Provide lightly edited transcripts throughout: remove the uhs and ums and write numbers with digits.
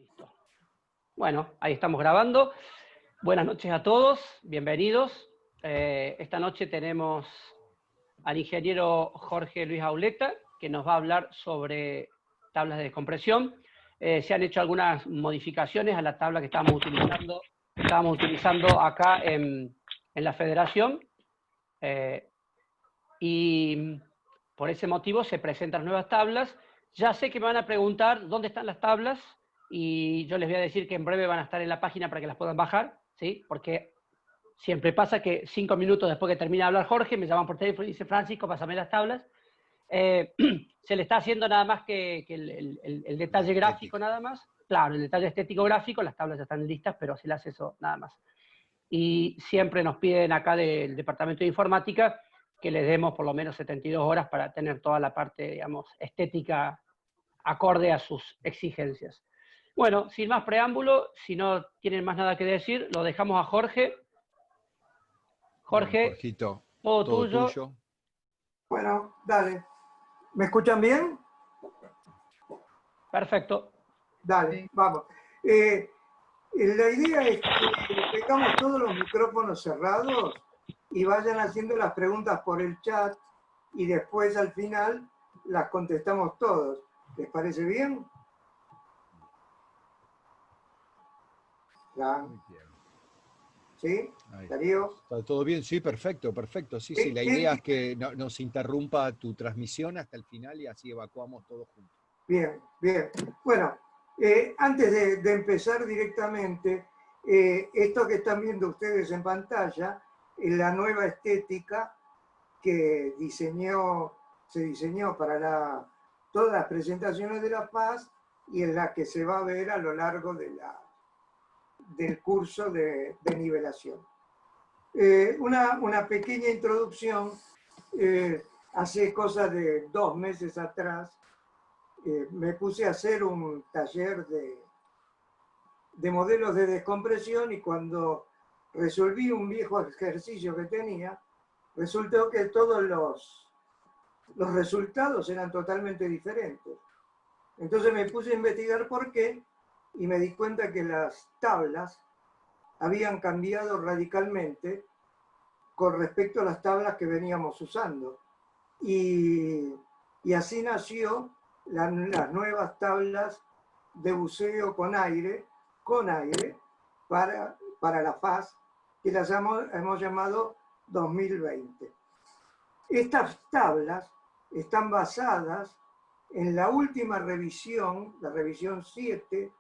Listo. Bueno, ahí estamos grabando. Buenas noches a todos, bienvenidos. Esta noche tenemos al ingeniero Jorge Luis Auleta, que nos va a hablar sobre tablas de descompresión. Se han hecho algunas modificaciones a la tabla que estábamos utilizando acá en la federación. Y por ese motivo se presentan nuevas tablas. Ya sé que me van a preguntar dónde están las tablas, y yo les voy a decir que en breve van a estar en la página para que las puedan bajar, ¿sí? Porque siempre pasa que 5 minutos después que termina de hablar Jorge, me llaman por teléfono y dice: Francisco, pásame las tablas. Se le está haciendo nada más que el detalle gráfico, nada más. Claro, el detalle estético gráfico, las tablas ya están listas, pero se le hace eso nada más. Y siempre nos piden acá del Departamento de Informática que les demos por lo menos 72 horas para tener toda la parte, digamos, estética acorde a sus exigencias. Bueno, sin más preámbulo, si no tienen más nada que decir, lo dejamos a Jorge. Jorge, bueno, Jorgito, todo tuyo. Bueno, dale. ¿Me escuchan bien? Perfecto. Dale, vamos. La idea es que tengamos todos los micrófonos cerrados y vayan haciendo las preguntas por el chat y después al final las contestamos todos. ¿Les parece bien? muy bien. ¿Sí? Ahí. ¿Darío? ¿Está todo bien? Sí, perfecto, perfecto. Sí, sí, la idea es que no nos interrumpa tu transmisión hasta el final y así evacuamos todos juntos. Bien, bien. Bueno, antes de empezar directamente, esto que están viendo ustedes en pantalla es la nueva estética que se diseñó para todas las presentaciones de La Paz y en la que se va a ver a lo largo del curso de nivelación. Una pequeña introducción. Hace cosa de 2 meses atrás me puse a hacer un taller de modelos de descompresión, y cuando resolví un viejo ejercicio que tenía, resultó que todos los resultados eran totalmente diferentes. Entonces me puse a investigar por qué y me di cuenta que las tablas habían cambiado radicalmente con respecto a las tablas que veníamos usando. Y así nació las nuevas tablas de buceo con aire para la FAS, que las hemos llamado 2020. Estas tablas están basadas en la última revisión, la revisión 7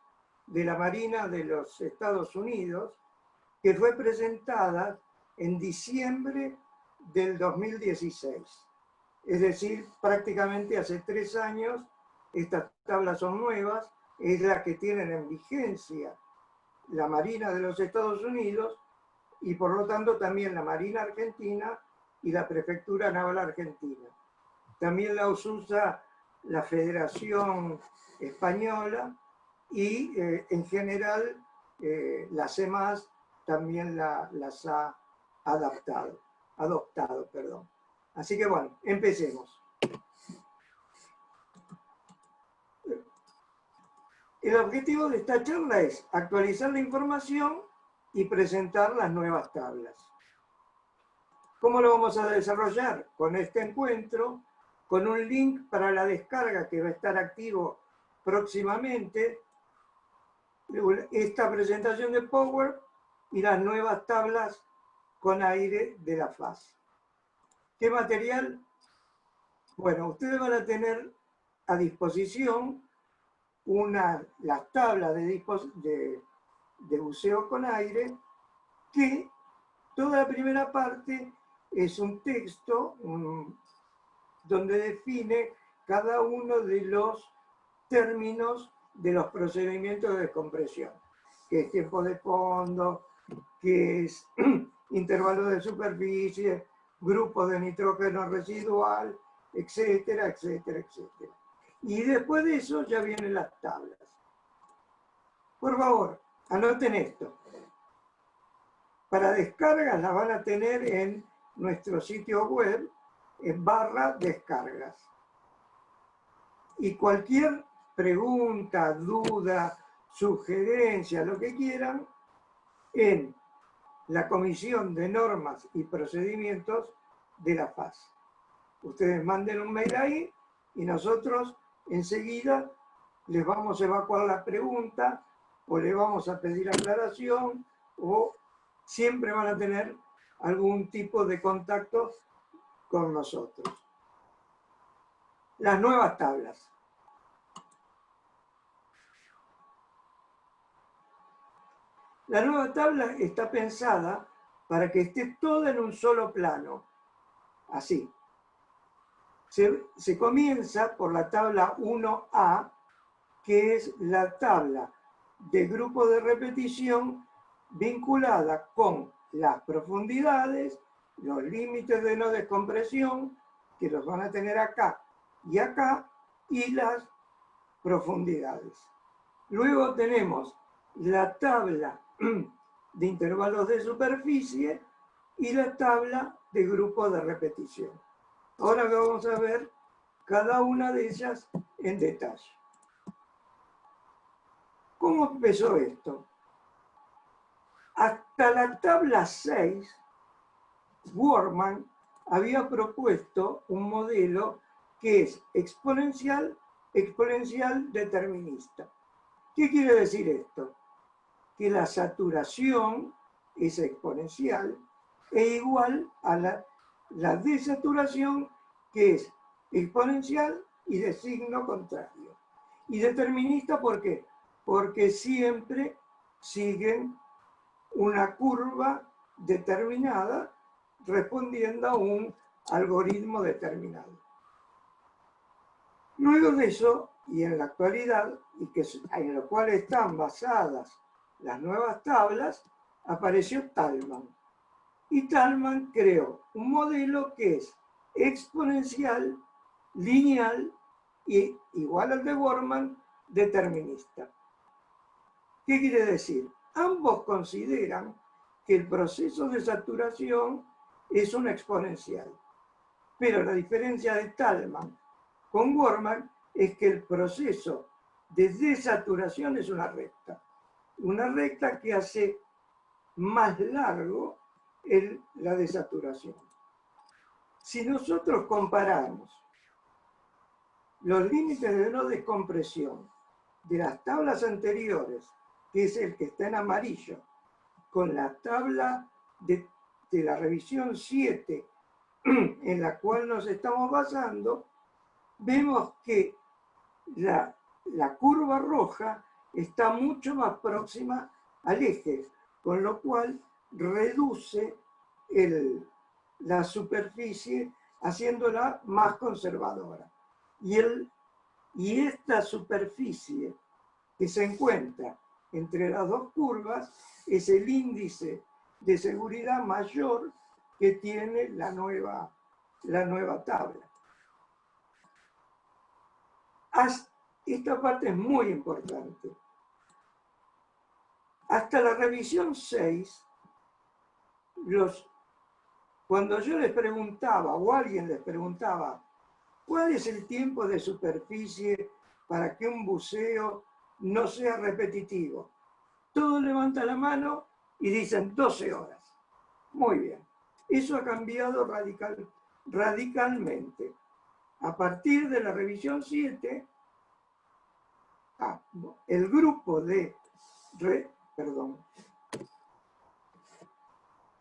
de la Marina de los Estados Unidos, que fue presentada en diciembre del 2016. Es decir, prácticamente hace 3 años. Estas tablas son nuevas, es la que tienen en vigencia la Marina de los Estados Unidos y por lo tanto también la Marina Argentina y la Prefectura Naval Argentina. También la usa la Federación Española y en general las EMAS también las ha adoptado. Así que bueno, empecemos. El objetivo de esta charla es actualizar la información y presentar las nuevas tablas. ¿Cómo lo vamos a desarrollar? Con este encuentro, con un link para la descarga que va a estar activo próximamente, esta presentación de Power y las nuevas tablas con aire de la FAS. ¿Qué material? Bueno, ustedes van a tener a disposición las tablas de buceo con aire, que toda la primera parte es un texto donde define cada uno de los términos de los procedimientos de descompresión, que es tiempo de fondo, que es intervalo de superficie, grupo de nitrógeno residual, etcétera, etcétera, etcétera. Y después de eso ya vienen las tablas. Por favor, anoten esto. Para descargas las van a tener en nuestro sitio web, en /descargas. Y cualquier pregunta, duda sugerencias, lo que quieran, en la Comisión de Normas y Procedimientos de la FAS. Ustedes manden un mail ahí y nosotros enseguida les vamos a evacuar la pregunta o le vamos a pedir aclaración o siempre van a tener algún tipo de contacto con nosotros. Las nuevas tablas. La nueva tabla está pensada para que esté todo en un solo plano. Así. Se comienza por la tabla 1A, que es la tabla de grupo de repetición vinculada con las profundidades, los límites de no descompresión, que los van a tener acá y las profundidades. Luego tenemos la tabla de intervalos de superficie y la tabla de grupo de repetición. Ahora vamos a ver cada una de ellas en detalle. ¿Cómo empezó esto? Hasta la tabla 6, Workman había propuesto un modelo que es exponencial determinista. ¿Qué quiere decir esto? Que la saturación es exponencial e igual a la desaturación, que es exponencial y de signo contrario. Y determinista, ¿por qué? Porque siempre siguen una curva determinada respondiendo a un algoritmo determinado. Luego de eso, y en la actualidad, en lo cual están basadas las nuevas tablas, apareció Thalmann. Y Thalmann creó un modelo que es exponencial, lineal y igual al de Workman, determinista. ¿Qué quiere decir? Ambos consideran que el proceso de saturación es una exponencial. Pero la diferencia de Thalmann con Workman es que el proceso de desaturación es una recta. Una recta que hace más largo la desaturación. Si nosotros comparamos los límites de no descompresión de las tablas anteriores, que es el que está en amarillo, con la tabla de la revisión 7 en la cual nos estamos basando, vemos que la curva roja está mucho más próxima al eje, con lo cual reduce la superficie haciéndola más conservadora. Y esta superficie que se encuentra entre las dos curvas es el índice de seguridad mayor que tiene la nueva tabla. Esta parte es muy importante. Hasta la revisión 6, cuando yo les preguntaba, o alguien les preguntaba, ¿cuál es el tiempo de superficie para que un buceo no sea repetitivo? Todos levantan la mano y dicen 12 horas. Muy bien. Eso ha cambiado radicalmente. A partir de la revisión 7, el grupo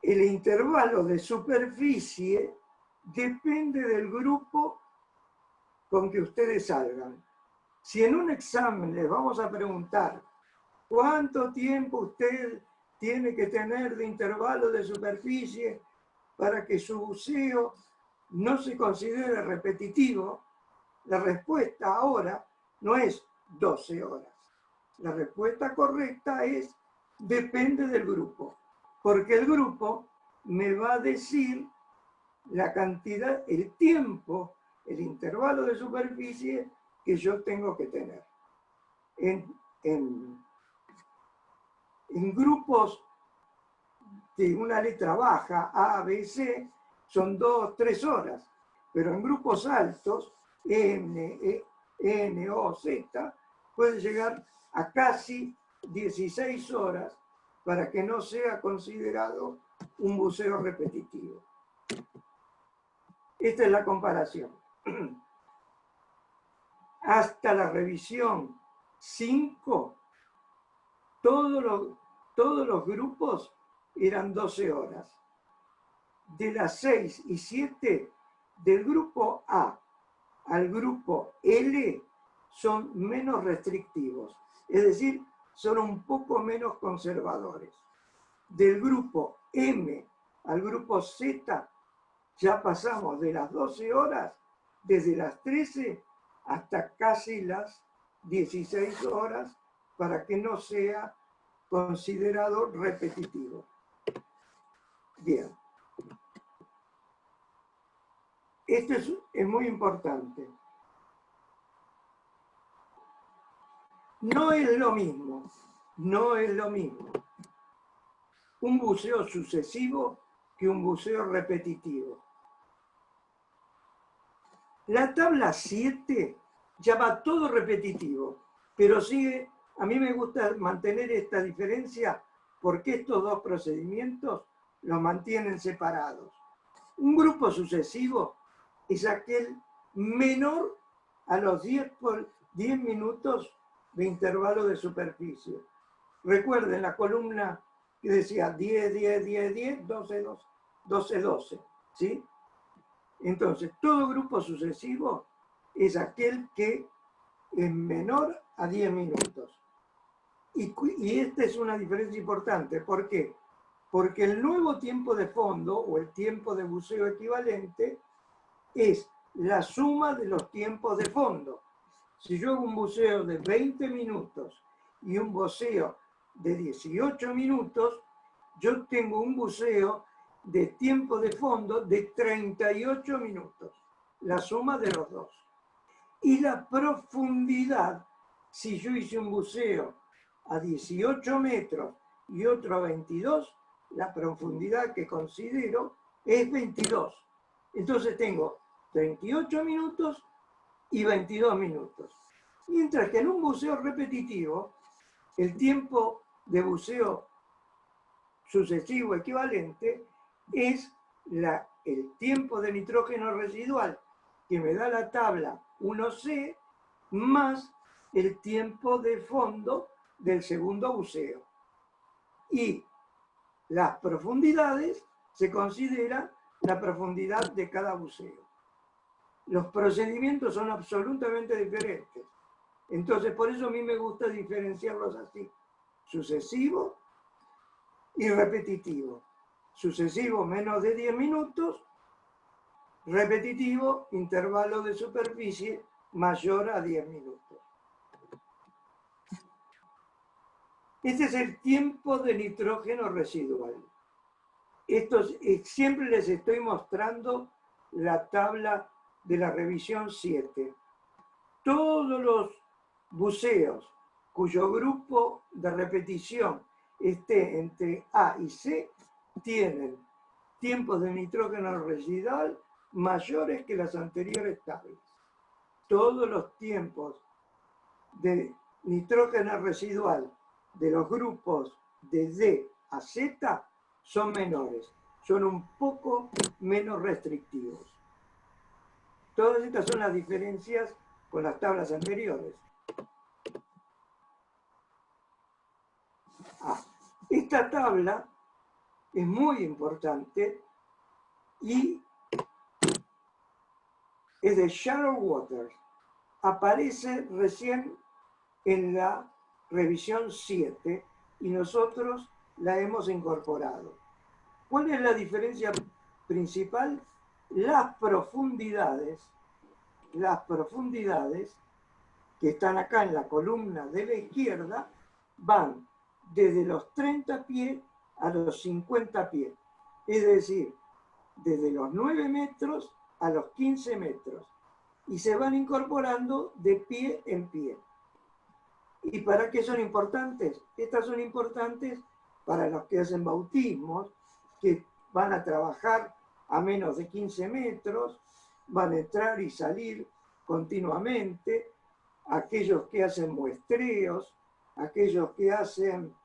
el intervalo de superficie depende del grupo con que ustedes salgan. Si en un examen les vamos a preguntar cuánto tiempo usted tiene que tener de intervalo de superficie para que su buceo no se considere repetitivo, la respuesta ahora no es 12 horas. La respuesta correcta es depende del grupo, porque el grupo me va a decir la cantidad, el tiempo, el intervalo de superficie que yo tengo que tener. En grupos de una letra baja, A, B, C, son 2, 3 horas, pero en grupos altos, N, O, Z, puede llegar a casi 16 horas para que no sea considerado un buceo repetitivo. Esta es la comparación. Hasta la revisión 5, todos los grupos eran 12 horas. De las 6 y 7, del grupo A al grupo L son menos restrictivos, es decir, son un poco menos conservadores. Del grupo M al grupo Z ya pasamos de las 12 horas, desde las 13 hasta casi las 16 horas, para que no sea considerado repetitivo. Bien. Esto es muy importante. No es lo mismo un buceo sucesivo que un buceo repetitivo. La tabla 7 ya va todo repetitivo, pero sigue, a mí me gusta mantener esta diferencia porque estos dos procedimientos los mantienen separados. Un grupo sucesivo es aquel menor a los 10 minutos de intervalo de superficie. Recuerden la columna que decía 10, 10, 10, 10, 12, 12, 12, ¿sí? Entonces, todo grupo sucesivo es aquel que es menor a 10 minutos. Y esta es una diferencia importante. ¿Por qué? Porque el nuevo tiempo de fondo o el tiempo de buceo equivalente es la suma de los tiempos de fondo. Si yo hago un buceo de 20 minutos y un buceo de 18 minutos, yo tengo un buceo de tiempo de fondo de 38 minutos, la suma de los dos. Y la profundidad, si yo hice un buceo a 18 metros y otro a 22, la profundidad que considero es 22. Entonces tengo 38 minutos y 22 minutos. Mientras que en un buceo repetitivo, el tiempo de buceo sucesivo equivalente es el tiempo de nitrógeno residual que me da la tabla 1C más el tiempo de fondo del segundo buceo. Y las profundidades se considera la profundidad de cada buceo. Los procedimientos son absolutamente diferentes. Entonces, por eso a mí me gusta diferenciarlos así: sucesivo y repetitivo. Sucesivo, menos de 10 minutos. Repetitivo, intervalo de superficie mayor a 10 minutos. Este es el tiempo de nitrógeno residual. Siempre les estoy mostrando la tabla de la revisión 7. Todos los buceos cuyo grupo de repetición esté entre A y C tienen tiempos de nitrógeno residual mayores que las anteriores tablas. Todos los tiempos de nitrógeno residual de los grupos de D a Z son menores, son un poco menos restrictivos. Todas estas son las diferencias con las tablas anteriores. Esta tabla es muy importante y es de Shallow Waters. Aparece recién en la revisión 7 y nosotros la hemos incorporado. ¿Cuál es la diferencia principal? Las profundidades que están acá en la columna de la izquierda van desde los 30 pies a los 50 pies. Es decir, desde los 9 metros a los 15 metros. Y se van incorporando de pie en pie. ¿Y para qué son importantes? Estas son importantes para los que hacen bautismos, que van a trabajar a menos de 15 metros, van a entrar y salir continuamente, aquellos que hacen muestreos, aquellos que hacen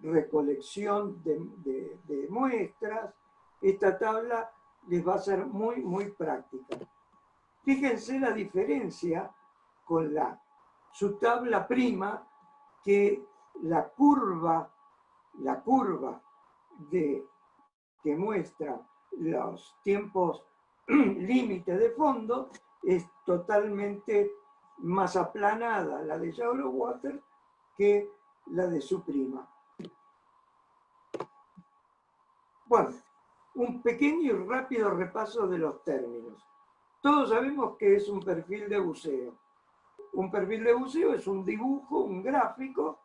recolección de muestras, esta tabla les va a ser muy, muy práctica. Fíjense la diferencia con su tabla prima, que la curva que muestra los tiempos límite de fondo es totalmente más aplanada, la de Shallow Water, que la de su prima. Bueno, un pequeño y rápido repaso de los términos. Todos sabemos que es un perfil de buceo. Un perfil de buceo es un dibujo, un gráfico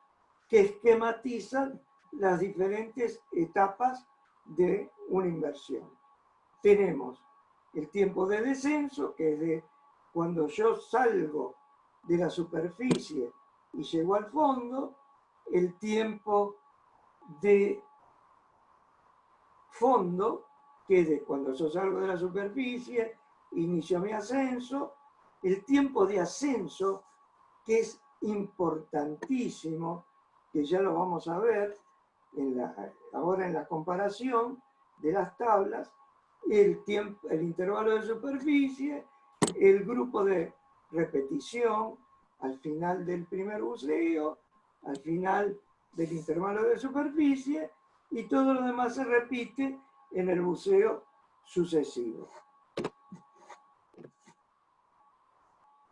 que esquematiza las diferentes etapas de una inmersión. Tenemos el tiempo de descenso, que es de cuando yo salgo de la superficie y llego al fondo, el tiempo de fondo, que es de cuando yo salgo de la superficie, inicio mi ascenso, el tiempo de ascenso, que es importantísimo, que ya lo vamos a ver ahora en la comparación de las tablas, el intervalo de superficie, el grupo de repetición al final del primer buceo, al final del intervalo de superficie, y todo lo demás se repite en el buceo sucesivo.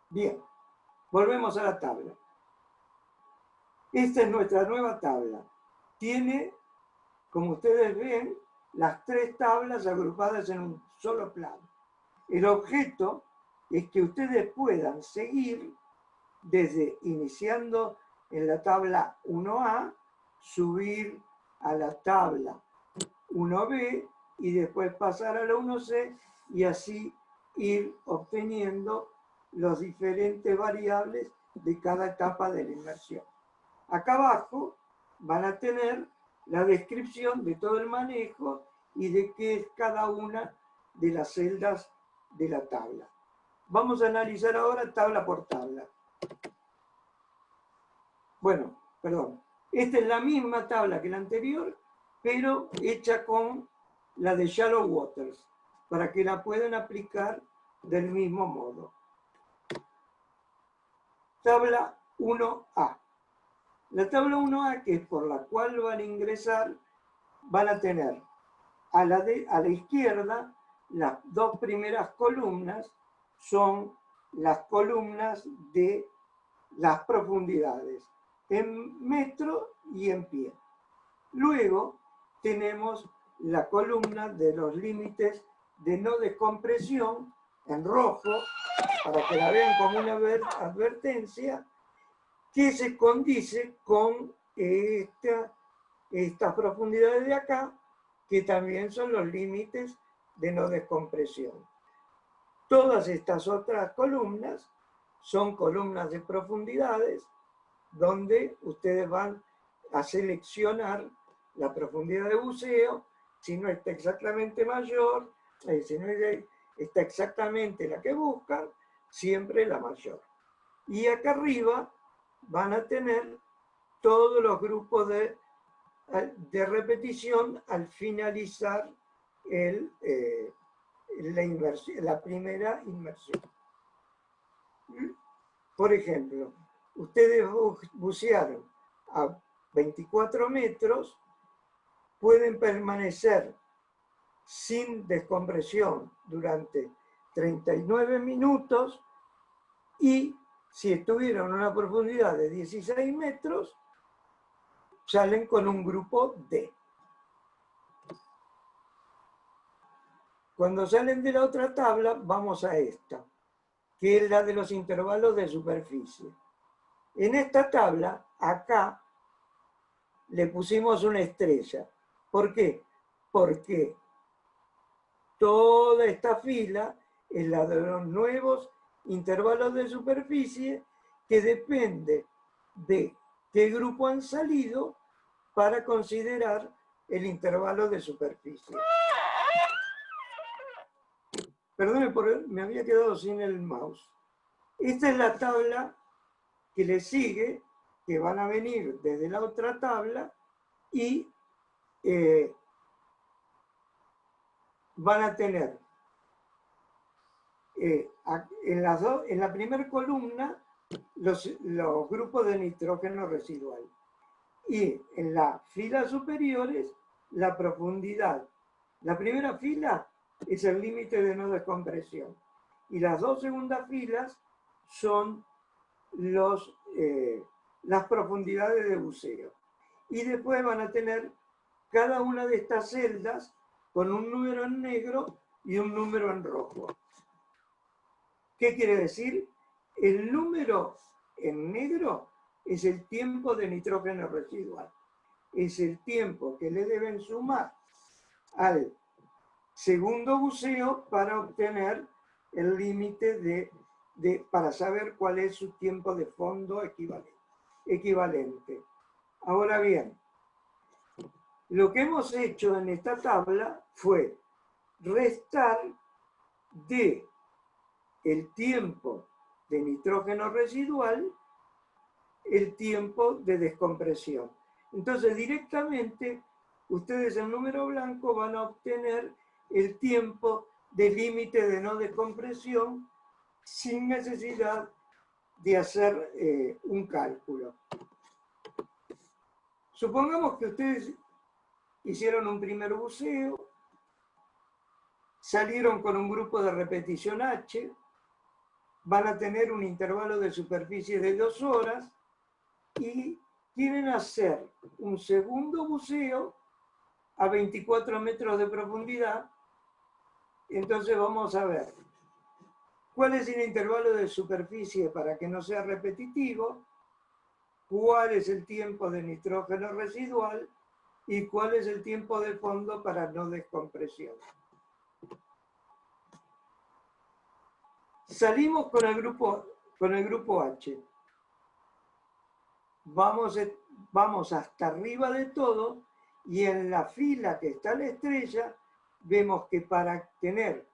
Bien, volvemos a la tabla. Esta es nuestra nueva tabla. Tiene, como ustedes ven, las tres tablas agrupadas en un solo plano. El objeto es que ustedes puedan seguir desde iniciando en la tabla 1A, subir a la tabla 1B y después pasar a la 1C y así ir obteniendo los diferentes variables de cada etapa de la inmersión. Acá abajo van a tener la descripción de todo el manejo y de qué es cada una de las celdas de la tabla. Vamos a analizar ahora tabla por tabla. Bueno, perdón. Esta es la misma tabla que la anterior, pero hecha con la de Shallow Waters, para que la puedan aplicar del mismo modo. Tabla 1A. La tabla 1A, que es por la cual van a ingresar, van a tener a la izquierda las dos primeras columnas son las columnas de las profundidades, en metro y en pie. Luego tenemos la columna de los límites de no descompresión en rojo, para que la vean como una advertencia, que se condice con estas profundidades de acá, que también son los límites de no descompresión. Todas estas otras columnas son columnas de profundidades, donde ustedes van a seleccionar la profundidad de buceo, si no está exactamente mayor, si no está exactamente la que buscan, siempre la mayor. Y acá arriba van a tener todos los grupos de repetición al finalizar la primera inmersión. Por ejemplo, ustedes bucearon a 24 metros, pueden permanecer sin descompresión durante 39 minutos y si estuvieron a una profundidad de 16 metros, salen con un grupo D. Cuando salen de la otra tabla, vamos a esta, que es la de los intervalos de superficie. En esta tabla, acá, le pusimos una estrella. ¿Por qué? Porque toda esta fila es la de los nuevos intervalos de superficie, que depende de qué grupo han salido para considerar el intervalo de superficie. Perdón, me había quedado sin el mouse. Esta es la tabla que le sigue, que van a venir desde la otra tabla y van a tener en la primera columna los grupos de nitrógeno residual y en las filas superiores la profundidad. La primera fila es el límite de no descompresión y las dos segundas filas son las profundidades de buceo. Y después van a tener cada una de estas celdas con un número en negro y un número en rojo. ¿Qué quiere decir? El número en negro es el tiempo de nitrógeno residual. Es el tiempo que le deben sumar al segundo buceo para obtener el límite para saber cuál es su tiempo de fondo equivalente. Ahora bien, lo que hemos hecho en esta tabla fue restar de el tiempo de nitrógeno residual el tiempo de descompresión. Entonces, directamente, ustedes en número blanco van a obtener el tiempo de límite de no descompresión sin necesidad de hacer un cálculo. Supongamos que ustedes hicieron un primer buceo, salieron con un grupo de repetición H, van a tener un intervalo de superficie de 2 horas y quieren hacer un segundo buceo a 24 metros de profundidad. Entonces vamos a ver cuál es el intervalo de superficie para que no sea repetitivo, cuál es el tiempo de nitrógeno residual y cuál es el tiempo de fondo para no descompresión. Salimos con el grupo H. Vamos hasta arriba de todo y en la fila que está la estrella vemos que para tener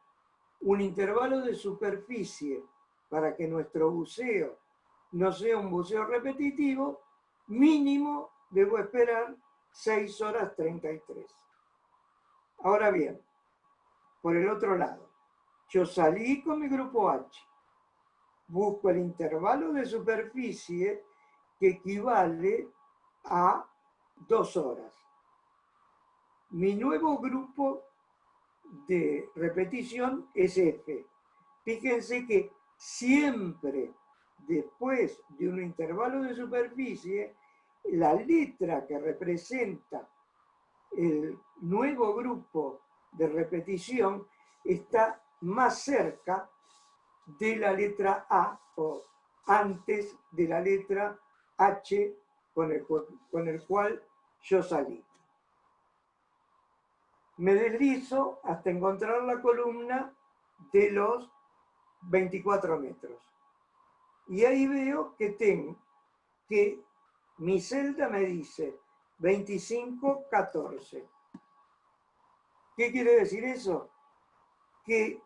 un intervalo de superficie para que nuestro buceo no sea un buceo repetitivo, mínimo debo esperar 6 horas 33. Ahora bien, por el otro lado, yo salí con mi grupo H, busco el intervalo de superficie que equivale a 2 horas. Mi nuevo grupo de repetición es F. Fíjense que siempre después de un intervalo de superficie, la letra que representa el nuevo grupo de repetición está más cerca de la letra A o antes de la letra H con el cual yo salí. Me deslizo hasta encontrar la columna de los 24 metros. Y ahí veo que mi celda me dice 25-14. ¿Qué quiere decir eso? Que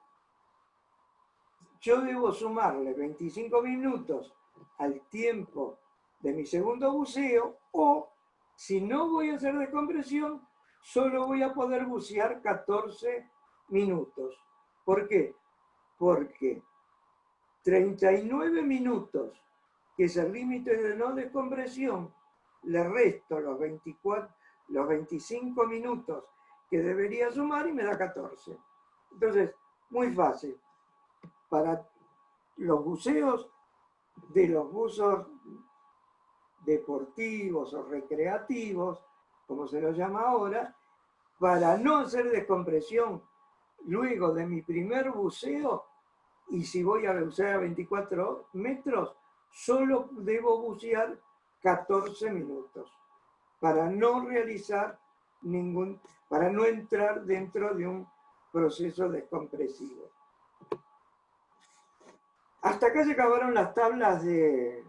yo debo sumarle 25 minutos al tiempo de mi segundo buceo o, si no voy a hacer descompresión, solo voy a poder bucear 14 minutos. ¿Por qué? Porque 39 minutos, que es el límite de no descompresión, le resto los 25 minutos que debería sumar y me da 14. Entonces, muy fácil. Para los buceos de los buzos deportivos o recreativos, como se los llama ahora, para no hacer descompresión luego de mi primer buceo, y si voy a bucear a 24 metros, solo debo bucear 14 minutos para no realizar para no entrar dentro de un proceso descompresivo. Hasta acá se acabaron las tablas de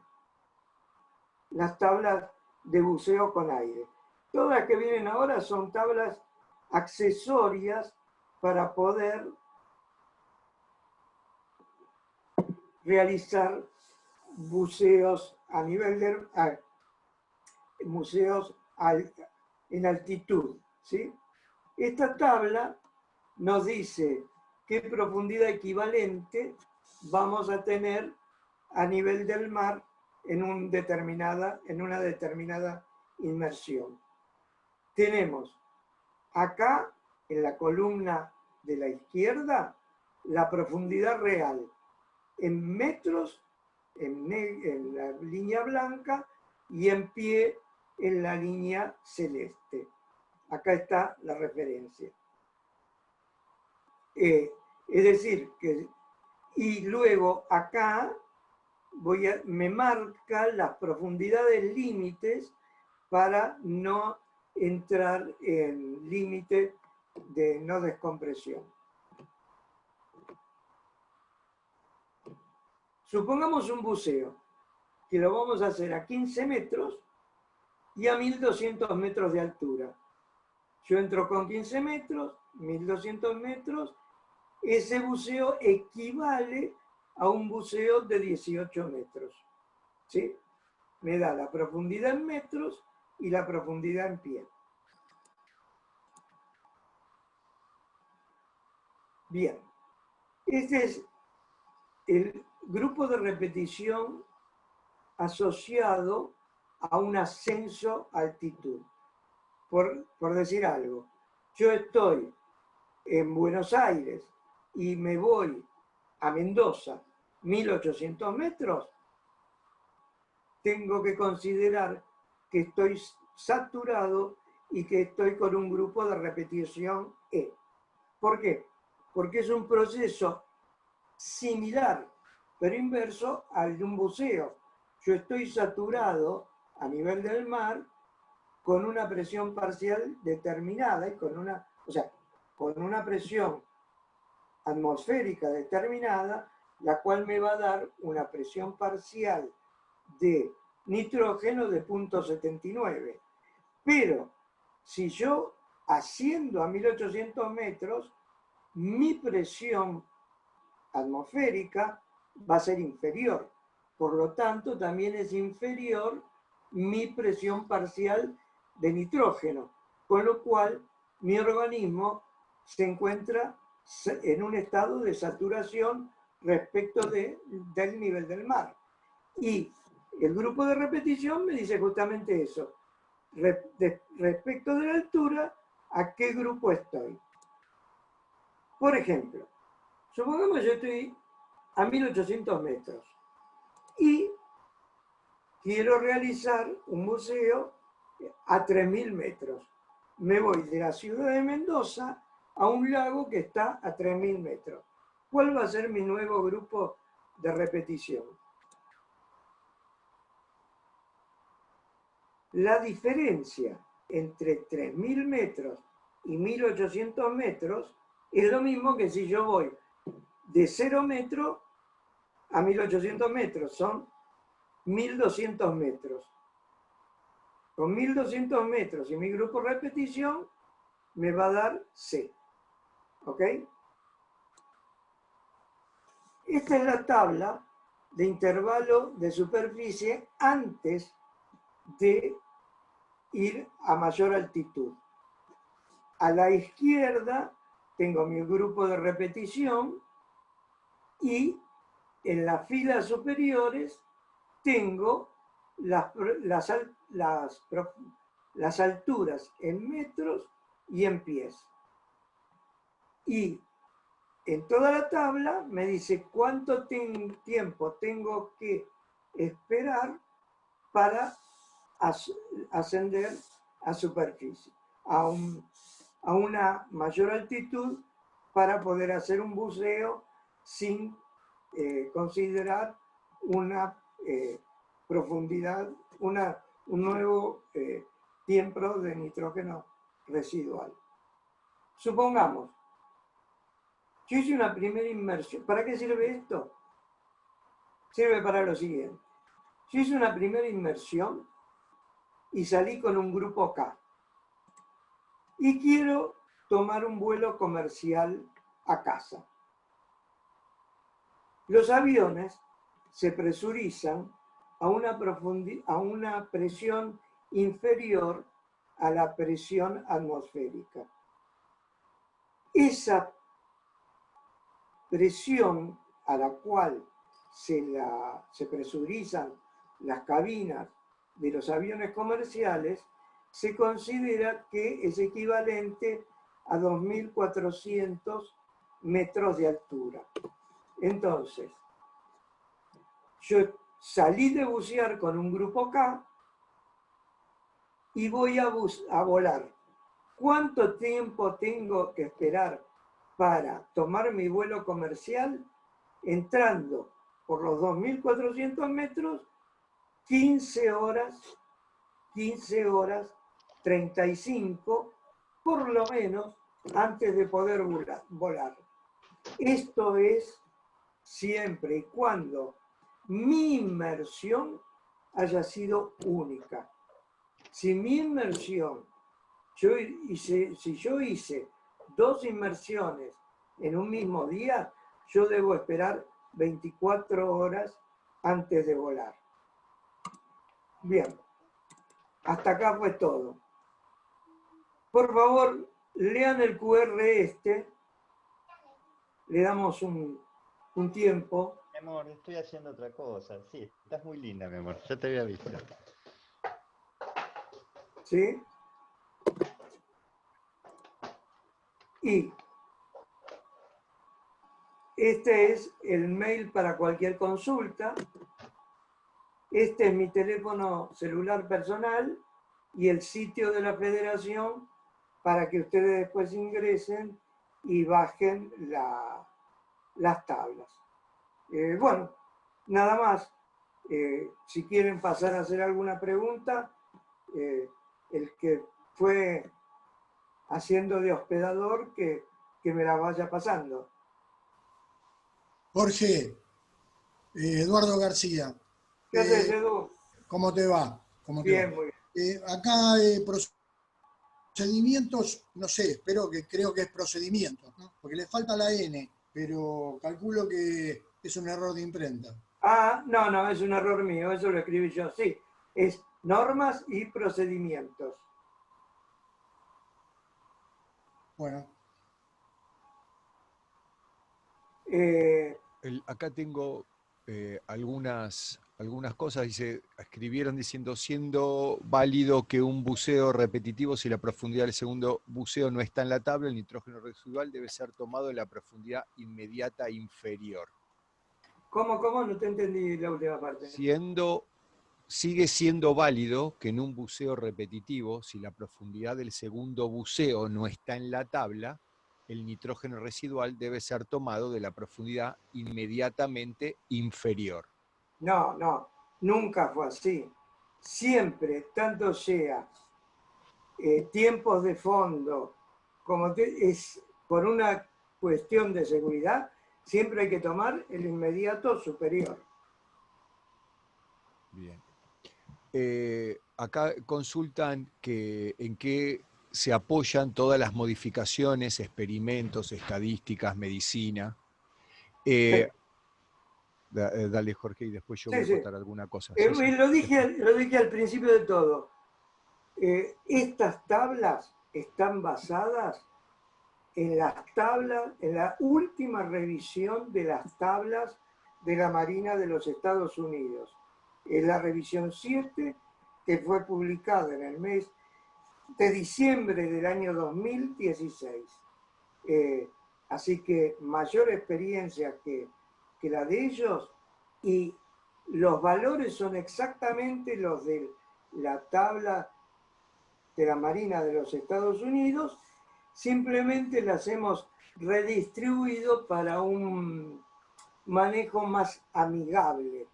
buceo con aire. Todas las que vienen ahora son tablas accesorias para poder realizar buceos a nivel museos en altitud, ¿sí? Esta tabla nos dice qué profundidad equivalente vamos a tener a nivel del mar en una determinada inmersión. Tenemos acá, en la columna de la izquierda, la profundidad real en metros, en la línea blanca, y en pie en la línea celeste. Acá está la referencia. Es decir, que, y luego acá me marca las profundidades límites para no entrar en límite de no descompresión. Supongamos un buceo, que lo vamos a hacer a 15 metros y a 1200 metros de altura. Yo entro con 15 metros, 1200 metros, ese buceo equivale a un buceo de 18 metros. ¿Sí? Me da la profundidad en metros y la profundidad en pie. Bien, este es el grupo de repetición asociado a un ascenso a altitud. Por decir algo, yo estoy en Buenos Aires y me voy a Mendoza, 1800 metros, tengo que considerar que estoy saturado y que estoy con un grupo de repetición E. ¿Por qué? Porque es un proceso similar, pero inverso al de un buceo. Yo estoy saturado a nivel del mar con una presión parcial determinada y con una presión atmosférica determinada, la cual me va a dar una presión parcial de nitrógeno de 0,79. Pero si yo asciendo a 1800 metros, mi presión atmosférica va a ser inferior. Por lo tanto, también es inferior mi presión parcial de nitrógeno, con lo cual mi organismo se encuentra en un estado de saturación respecto del nivel del mar. Y el grupo de repetición me dice justamente eso. Respecto de la altura, ¿a qué grupo estoy? Por ejemplo, supongamos que yo estoy a 1800 metros y quiero realizar un buceo a 3000 metros. Me voy de la ciudad de Mendoza a un lago que está a 3000 metros. ¿Cuál va a ser mi nuevo grupo de repetición? La diferencia entre 3000 metros y 1800 metros es lo mismo que si yo voy de 0 metros a 1800 metros, son 1200 metros. Con 1200 metros y mi grupo de repetición me va a dar C. ¿Ok? Esta es la tabla de intervalo de superficie antes de ir a mayor altitud. A la izquierda tengo mi grupo de repetición y en las filas superiores tengo las alturas en metros y en pies. Y en toda la tabla me dice cuánto tiempo tengo que esperar para ascender a superficie, a una mayor altitud, para poder hacer un buceo sin considerar una profundidad, un nuevo tiempo de nitrógeno residual. Supongamos, yo hice una primera inmersión. ¿Para qué sirve esto? Sirve para lo siguiente. Yo hice una primera inmersión y salí con un grupo K. Y quiero tomar un vuelo comercial a casa. Los aviones se presurizan a una presión inferior a la presión atmosférica. Esa presión a la cual se presurizan las cabinas de los aviones comerciales se considera que es equivalente a 2.400 metros de altura. Entonces, yo salí de bucear con un grupo K y voy a volar. ¿Cuánto tiempo tengo que esperar para tomar mi vuelo comercial? Entrando por los 2.400 metros, 15 horas 35, por lo menos, antes de poder volar. Esto es siempre y cuando mi inmersión haya sido única. Si mi inmersión, si yo hice 2 inmersiones en un mismo día, yo debo esperar 24 horas antes de volar. Bien, hasta acá fue todo. Por favor, lean el QR este. Le damos un tiempo. Mi amor, estoy haciendo otra cosa. Sí, estás muy linda, mi amor. Ya te había visto. ¿Sí? Y este es el mail para cualquier consulta. Este es mi teléfono celular personal y el sitio de la federación para que ustedes después ingresen y bajen las tablas. Bueno, nada más. Si quieren pasar a hacer alguna pregunta, el que fue haciendo de hospedador, que me la vaya pasando. Jorge, Eduardo García. ¿Qué haces, Edu? ¿Cómo te va? Bien, muy bien. Acá procedimientos, no sé, creo que es procedimientos, ¿no? Porque le falta la N, pero calculo que es un error de imprenta. Ah, no, es un error mío, eso lo escribí yo, sí. Es normas y procedimientos. Bueno. Acá tengo algunas cosas, escribieron diciendo, siendo válido que un buceo repetitivo, si la profundidad del segundo buceo no está en la tabla, el nitrógeno residual debe ser tomado en la profundidad inmediata inferior. ¿Cómo? No te entendí la última parte. Sigue siendo válido que en un buceo repetitivo, si la profundidad del segundo buceo no está en la tabla, el nitrógeno residual debe ser tomado de la profundidad inmediatamente inferior. No, nunca fue así. Siempre, tanto sea tiempos de fondo como es por una cuestión de seguridad, siempre hay que tomar el inmediato superior. Bien. Acá consultan en qué se apoyan todas las modificaciones, experimentos, estadísticas, medicina. Dale, Jorge, y después yo voy a contar alguna cosa. Lo dije al principio de todo. Estas tablas están basadas en la última revisión de las tablas de la Marina de los Estados Unidos. Es la revisión 7, que fue publicada en el mes de diciembre del año 2016. Así que mayor experiencia que la de ellos, y los valores son exactamente los de la tabla de la Marina de los Estados Unidos, simplemente las hemos redistribuido para un manejo más amigable,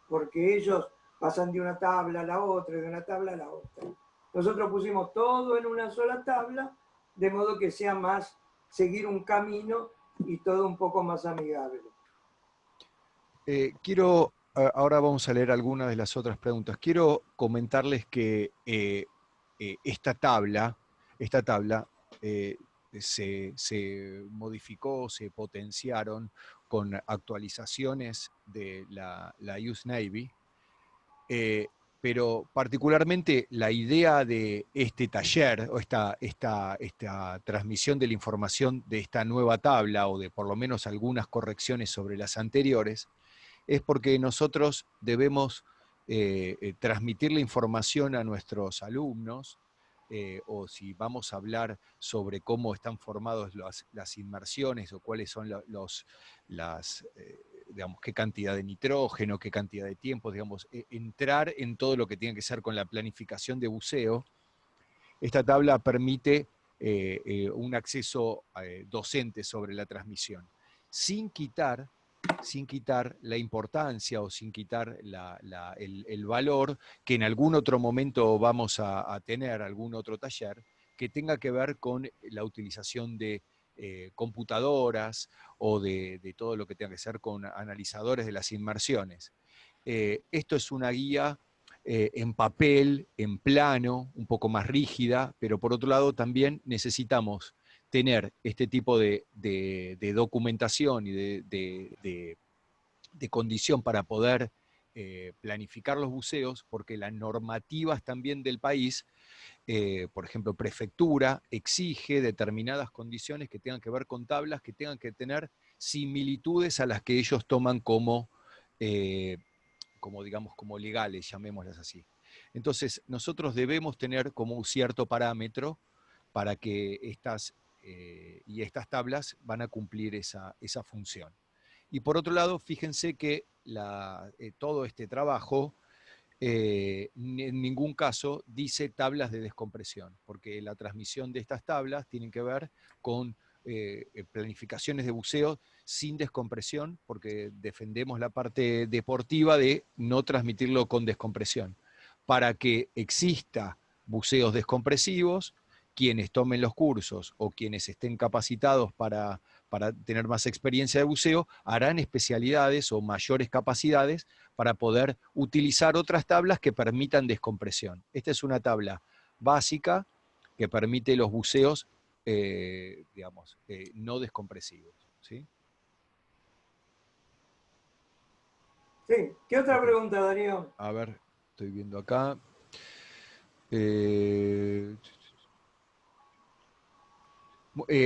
porque ellos pasan de una tabla a la otra, de una tabla a la otra. Nosotros pusimos todo en una sola tabla, de modo que sea más seguir un camino y todo un poco más amigable. Ahora vamos a leer algunas de las otras preguntas. Quiero comentarles que esta tabla se modificó, se potenciaron con actualizaciones de la US Navy. pero particularmente la idea de este taller o esta transmisión de la información de esta nueva tabla o de por lo menos algunas correcciones sobre las anteriores es porque nosotros debemos transmitir la información a nuestros alumnos o si vamos a hablar sobre cómo están formados las inmersiones o cuáles son digamos, qué cantidad de nitrógeno, qué cantidad de tiempo, digamos, entrar en todo lo que tiene que ser con la planificación de buceo. Esta tabla permite un acceso docente sobre la transmisión, sin quitar la importancia o sin quitar el valor que en algún otro momento vamos a tener, algún otro taller, que tenga que ver con la utilización de computadoras o de todo lo que tenga que ver con analizadores de las inmersiones. Esto es una guía en papel, en plano, un poco más rígida, pero por otro lado también necesitamos tener este tipo de documentación y de condición para poder planificar los buceos, porque las normativas también del país, por ejemplo, prefectura, exige determinadas condiciones que tengan que ver con tablas, que tengan que tener similitudes a las que ellos toman como digamos, como legales, llamémoslas así. Entonces, nosotros debemos tener como un cierto parámetro para que estas tablas van a cumplir esa función. Y por otro lado, fíjense que todo este trabajo en ningún caso dice tablas de descompresión, porque la transmisión de estas tablas tienen que ver con planificaciones de buceo sin descompresión, porque defendemos la parte deportiva de no transmitirlo con descompresión. Para que exista buceos descompresivos, quienes tomen los cursos o quienes estén capacitados para tener más experiencia de buceo, harán especialidades o mayores capacidades para poder utilizar otras tablas que permitan descompresión. Esta es una tabla básica que permite los buceos, digamos, no descompresivos. ¿Sí? Sí, ¿qué otra pregunta, Darío? A ver, estoy viendo acá.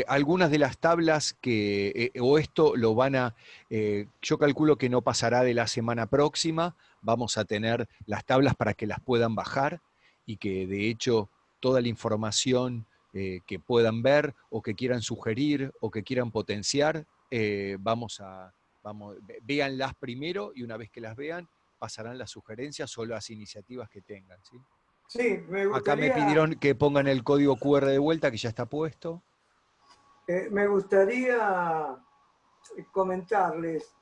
Algunas de las tablas o esto lo van a, yo calculo que no pasará de la semana próxima, vamos a tener las tablas para que las puedan bajar y que de hecho toda la información que puedan ver o que quieran sugerir o que quieran potenciar, véanlas primero y una vez que las vean pasarán las sugerencias o las iniciativas que tengan. ¿Sí? Sí, me gustaría... Acá me pidieron que pongan el código QR de vuelta, que ya está puesto. Me gustaría comentarles,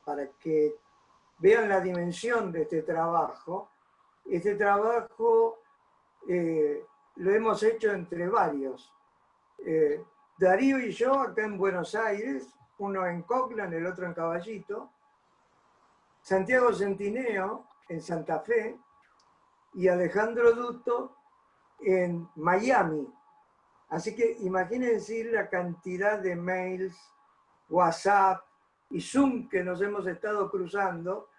para que vean la dimensión de este trabajo. Este trabajo lo hemos hecho entre varios. Darío y yo acá en Buenos Aires, uno en Coclan, el otro en Caballito, Santiago Centineo en Santa Fe y Alejandro Duto en Miami. Así que imagínense la cantidad de mails, WhatsApp y Zoom que nos hemos estado cruzando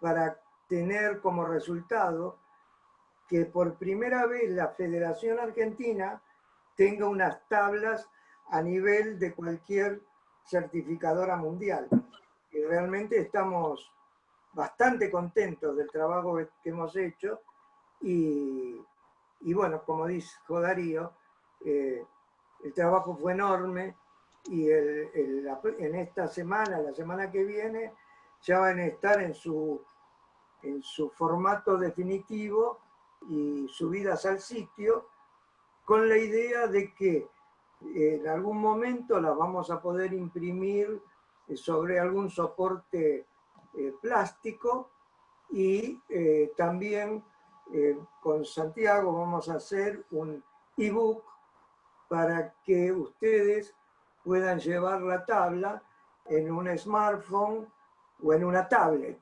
para tener como resultado que por primera vez la Federación Argentina tenga unas tablas a nivel de cualquier certificadora mundial. Y realmente estamos bastante contentos del trabajo que hemos hecho y bueno, como dijo Darío, el trabajo fue enorme y en esta semana, la semana que viene, ya van a estar en su formato definitivo y subidas al sitio, con la idea de que en algún momento las vamos a poder imprimir sobre algún soporte plástico y también con Santiago vamos a hacer un ebook para que ustedes puedan llevar la tabla en un smartphone o en una tablet,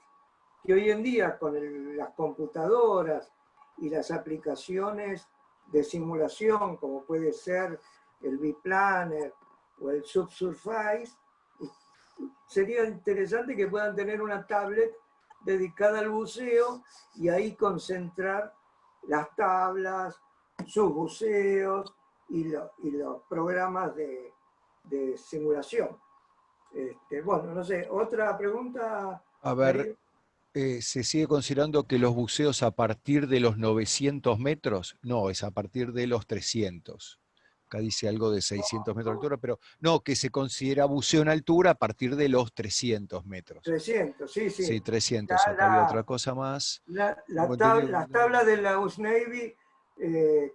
que hoy en día con las computadoras y las aplicaciones de simulación, como puede ser el bPlanner o el Subsurface, sería interesante que puedan tener una tablet dedicada al buceo y ahí concentrar las tablas, sus buceos y los programas de simulación. Bueno, no sé, ¿otra pregunta? A ver, ¿se sigue considerando que los buceos a partir de los 900 metros? No, es a partir de los 300. Acá dice algo de 600 metros de altura, pero no, que se considera buceo en altura a partir de los 300 metros. 300, sí, sí. Sí, 300. Acá había otra cosa más. Las tablas de la US Navy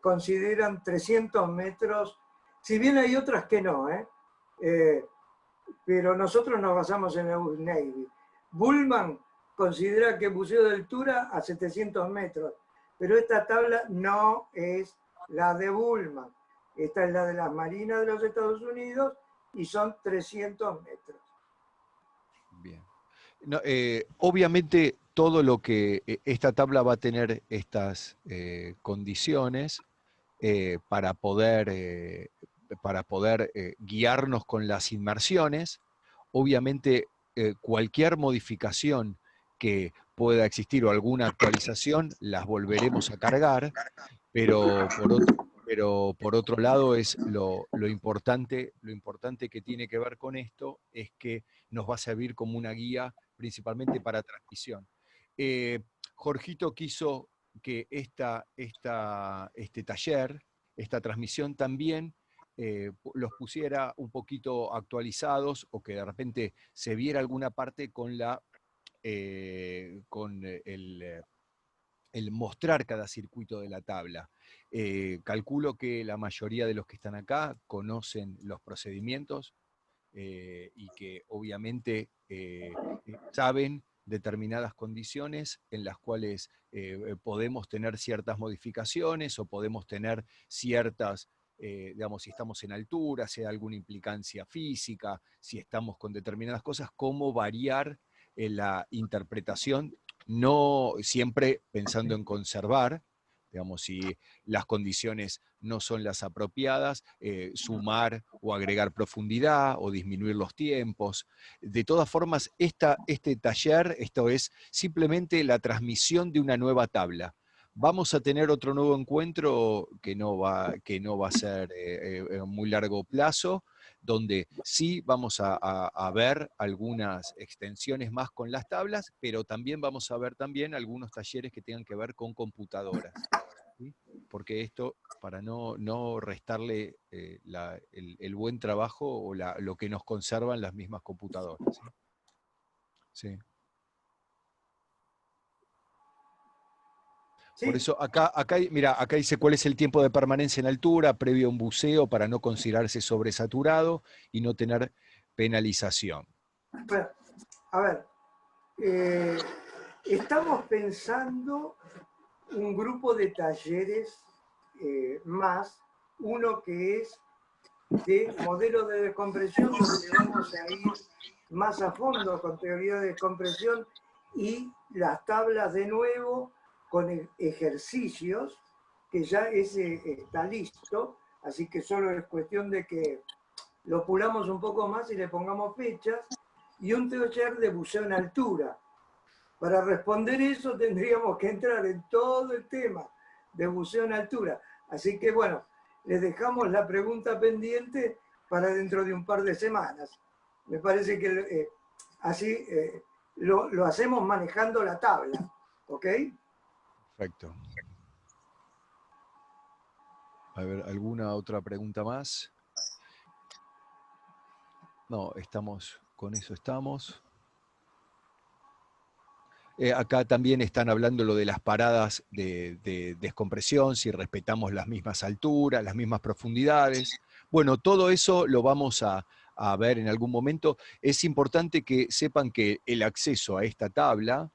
consideran 300 metros, si bien hay otras que no, pero nosotros nos basamos en la US Navy. Bullman considera que buceo de altura a 700 metros, pero esta tabla no es la de Bullman. Esta es la de las Marinas de los Estados Unidos y son 300 metros. Bien. No, obviamente todo lo que esta tabla va a tener estas condiciones para poder guiarnos con las inmersiones. Obviamente cualquier modificación que pueda existir o alguna actualización las volveremos a cargar, pero por otro lado es lo importante que tiene que ver con esto es que nos va a servir como una guía principalmente para transmisión. Jorgito quiso que este taller, esta transmisión también los pusiera un poquito actualizados o que de repente se viera alguna parte con el mostrar cada circuito de la tabla. Calculo que la mayoría de los que están acá conocen los procedimientos y que obviamente saben determinadas condiciones en las cuales podemos tener ciertas modificaciones o podemos tener ciertas, digamos, si estamos en altura, si hay alguna implicancia física, si estamos con determinadas cosas, cómo variar la interpretación, no siempre pensando en conservar, digamos, si las condiciones no son las apropiadas, sumar o agregar profundidad o disminuir los tiempos. De todas formas, este taller, esto es simplemente la transmisión de una nueva tabla. Vamos a tener otro nuevo encuentro que no va a ser muy largo plazo, donde sí vamos a ver algunas extensiones más con las tablas, pero también vamos a ver también algunos talleres que tengan que ver con computadoras. ¿Sí? Porque esto, para no restarle el buen trabajo o lo que nos conservan las mismas computadoras. ¿Sí? Sí. Sí. Por eso acá dice cuál es el tiempo de permanencia en altura previo a un buceo para no considerarse sobresaturado y no tener penalización. Bueno, a ver, estamos pensando un grupo de talleres más, uno que es de modelo de descompresión, donde vamos a ir más a fondo con teoría de descompresión y las tablas de nuevo con ejercicios, que ya ese está listo, así que solo es cuestión de que lo pulamos un poco más y le pongamos fechas, y un taller de buceo en altura. Para responder eso tendríamos que entrar en todo el tema de buceo en altura. Así que bueno, les dejamos la pregunta pendiente para dentro de un par de semanas. Me parece que así lo hacemos manejando la tabla, ¿ok? Perfecto. A ver, ¿alguna otra pregunta más? No, con eso estamos. Acá también están hablando lo de las paradas de descompresión, si respetamos las mismas alturas, las mismas profundidades. Bueno, todo eso lo vamos a ver en algún momento. Es importante que sepan que el acceso a esta tabla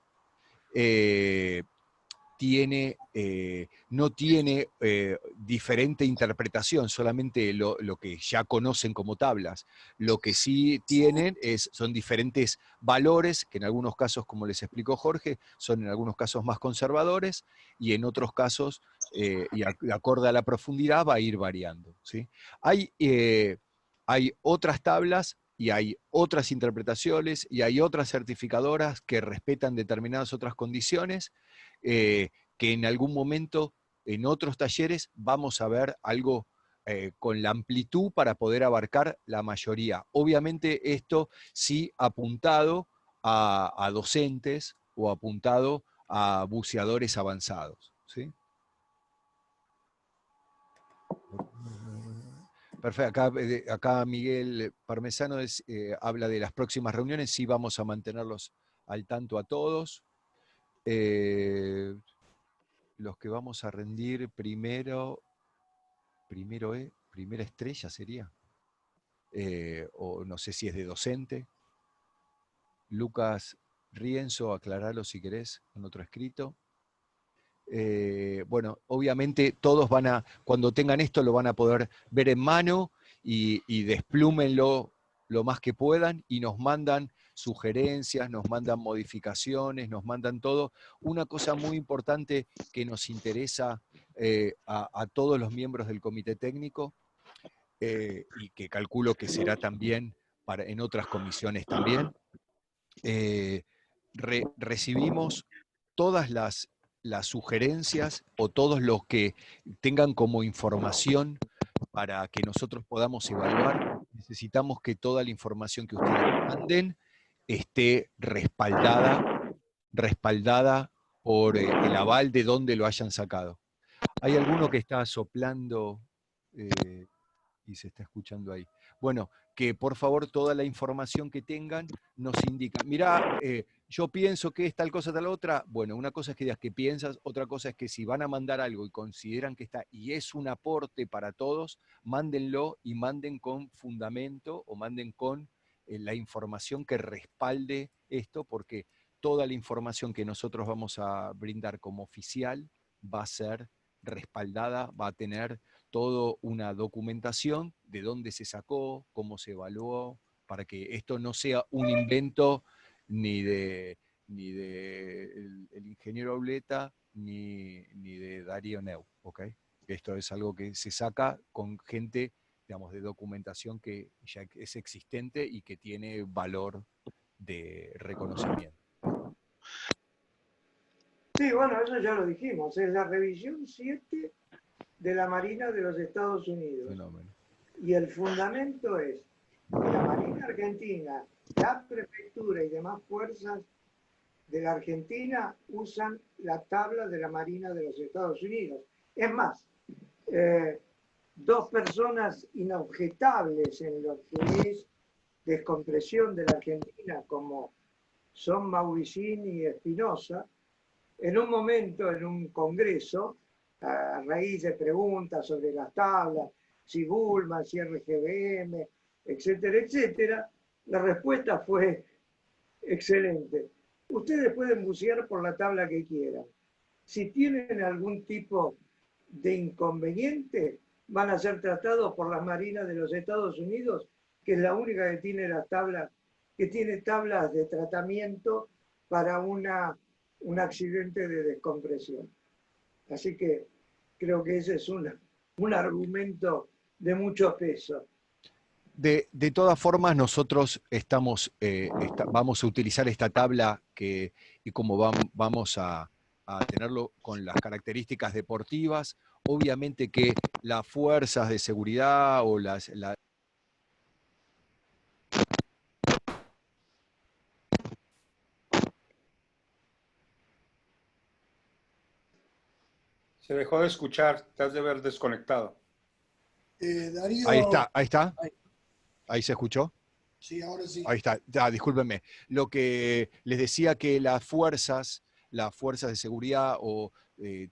no tiene diferente interpretación, solamente lo que ya conocen como tablas. Lo que sí tienen son diferentes valores, que en algunos casos, como les explicó Jorge, son en algunos casos más conservadores, y en otros casos, y acorde a la profundidad, va a ir variando. ¿Sí? Hay otras tablas y hay otras interpretaciones, y hay otras certificadoras que respetan determinadas otras condiciones, que en algún momento, en otros talleres, vamos a ver algo con la amplitud para poder abarcar la mayoría. Obviamente esto sí apuntado a docentes o apuntado a buceadores avanzados, ¿sí? Perfecto, acá Miguel Parmesano habla de las próximas reuniones, sí vamos a mantenerlos al tanto a todos. Los que vamos a rendir primera estrella sería, o no sé si es de docente. Lucas Rienzo, aclaralo si querés con otro escrito. Bueno, obviamente todos cuando tengan esto lo van a poder ver en mano y desplúmenlo lo más que puedan y nos mandan sugerencias, nos mandan modificaciones, nos mandan todo. Una cosa muy importante que nos interesa a todos los miembros del comité técnico y que calculo que será también en otras comisiones también, recibimos todas las sugerencias o todos los que tengan como información para que nosotros podamos evaluar. Necesitamos que toda la información que ustedes manden esté respaldada por el aval de dónde lo hayan sacado. Hay alguno que está soplando y se está escuchando ahí. Bueno, que por favor toda la información que tengan nos indica. Mirá, yo pienso que es tal cosa, tal otra. Bueno, una cosa es que digas que piensas, otra cosa es que si van a mandar algo y consideran que está y es un aporte para todos, mándenlo y manden con fundamento o manden con la información que respalde esto, porque toda la información que nosotros vamos a brindar como oficial va a ser respaldada, va a tener toda una documentación de dónde se sacó, cómo se evaluó, para que esto no sea un invento ni de el ingeniero Obleta ni de Darío Neu, ¿ok? Esto es algo que se saca con gente, digamos, de documentación que ya es existente y que tiene valor de reconocimiento. Sí, bueno, eso ya lo dijimos, es la revisión 7 de la Marina de los Estados Unidos. Fenómeno. Y el fundamento es que la Marina Argentina, la prefectura y demás fuerzas de la Argentina usan la tabla de la Marina de los Estados Unidos. Es más, dos personas inobjetables en lo que es descompresión de la Argentina, como son Mauricini y Espinosa, en un momento, en un congreso, a raíz de preguntas sobre las tablas, si Bullman, si RGBM, etcétera, etcétera, la respuesta fue excelente. Ustedes pueden bucear por la tabla que quieran. Si tienen algún tipo de inconveniente, van a ser tratados por la Marina de los Estados Unidos, que es la única que tiene las tablas, que tiene tablas de tratamiento para un accidente de descompresión. Así que creo que ese es un argumento de mucho peso. De todas formas, nosotros vamos a utilizar esta tabla y como vamos a tenerlo con las características deportivas, obviamente que las fuerzas de seguridad o Se dejó de escuchar, te has de ver desconectado. Darío. Ahí está. Ahí se escuchó. Sí, ahora sí. Ahí está, discúlpenme. Lo que les decía que las fuerzas de seguridad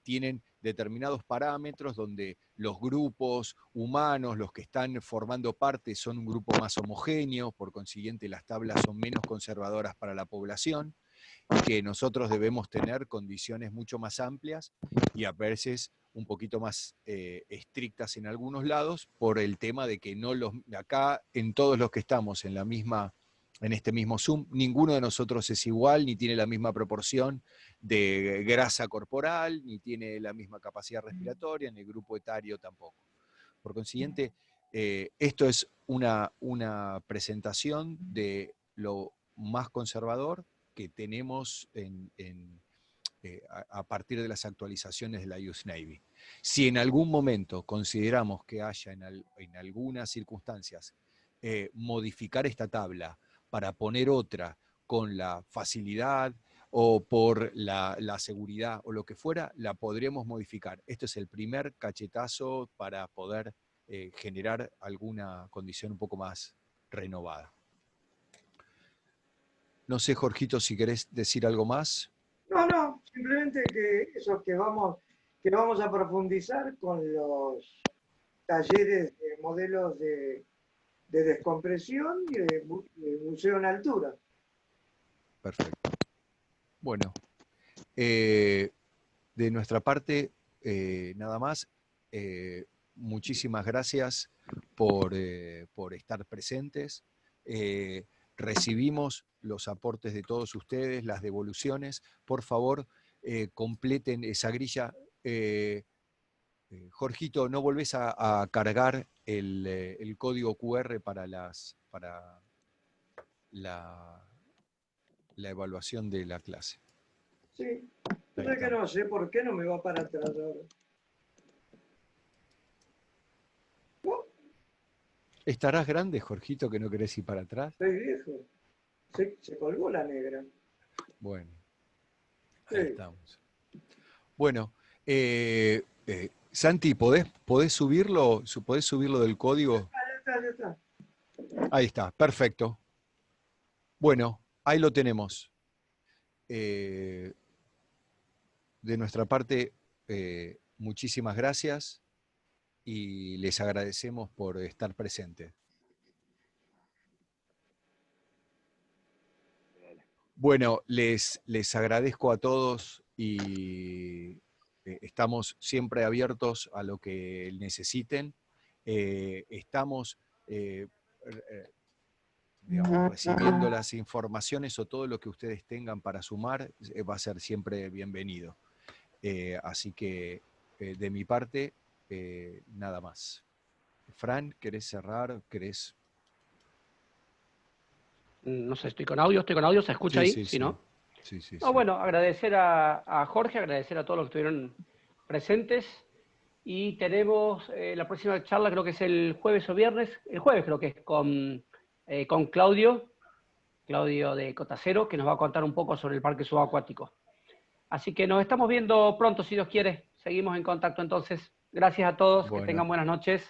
tienen determinados parámetros donde los grupos humanos, los que están formando parte, son un grupo más homogéneo, por consiguiente las tablas son menos conservadoras para la población, y que nosotros debemos tener condiciones mucho más amplias y a veces un poquito más estrictas en algunos lados, por el tema de que acá en todos los que estamos en este mismo Zoom, ninguno de nosotros es igual, ni tiene la misma proporción de grasa corporal, ni tiene la misma capacidad respiratoria, ni el grupo etario tampoco. Por consiguiente, Esto es una presentación de lo más conservador que tenemos a partir de las actualizaciones de la US Navy. Si en algún momento consideramos que haya en algunas circunstancias modificar esta tabla para poner otra con la facilidad o por la seguridad o lo que fuera, la podremos modificar. Este es el primer cachetazo para poder generar alguna condición un poco más renovada. No sé, Jorgito, si querés decir algo más. No, simplemente que eso que vamos a profundizar con los talleres de modelos de descompresión y de buceo en altura. Perfecto. Bueno, de nuestra parte, nada más. Muchísimas gracias por estar presentes. Recibimos los aportes de todos ustedes, las devoluciones. Por favor, completen esa grilla. Jorgito, ¿no volvés a cargar el código QR para la evaluación de la clase? Sí, yo que no sé por qué no me va para atrás ahora. ¿Estarás grande, Jorgito, que no querés ir para atrás? Estoy viejo. Se colgó la negra. Bueno, Sí. ahí estamos. Bueno, Santi, ¿podés subirlo? ¿Podés subirlo del código? Ya está. Ahí está, perfecto. Bueno, ahí lo tenemos. De nuestra parte, muchísimas gracias y les agradecemos por estar presentes. Bueno, les agradezco a todos y estamos siempre abiertos a lo que necesiten. Estamos digamos, recibiendo las informaciones o todo lo que ustedes tengan para sumar, va a ser siempre bienvenido. Así que de mi parte, nada más. Fran, ¿querés cerrar? ¿Querés? No sé, estoy con audio, ¿se escucha ahí? Sí, ¿no? Sí. No, bueno, agradecer a Jorge, agradecer a todos los que estuvieron presentes. Y tenemos la próxima charla, creo que es el jueves o viernes, el jueves creo que es con Claudio de Cotacero, que nos va a contar un poco sobre el parque subacuático. Así que nos estamos viendo pronto, si Dios quiere. Seguimos en contacto entonces. Gracias a todos, que tengan buenas noches.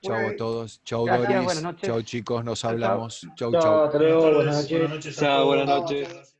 Chau a todos. Chau, gracias, Doris. buenas noches. Chau, chicos, nos hablamos. Chau. Hasta luego, buenas noches. Chao, buenas noches.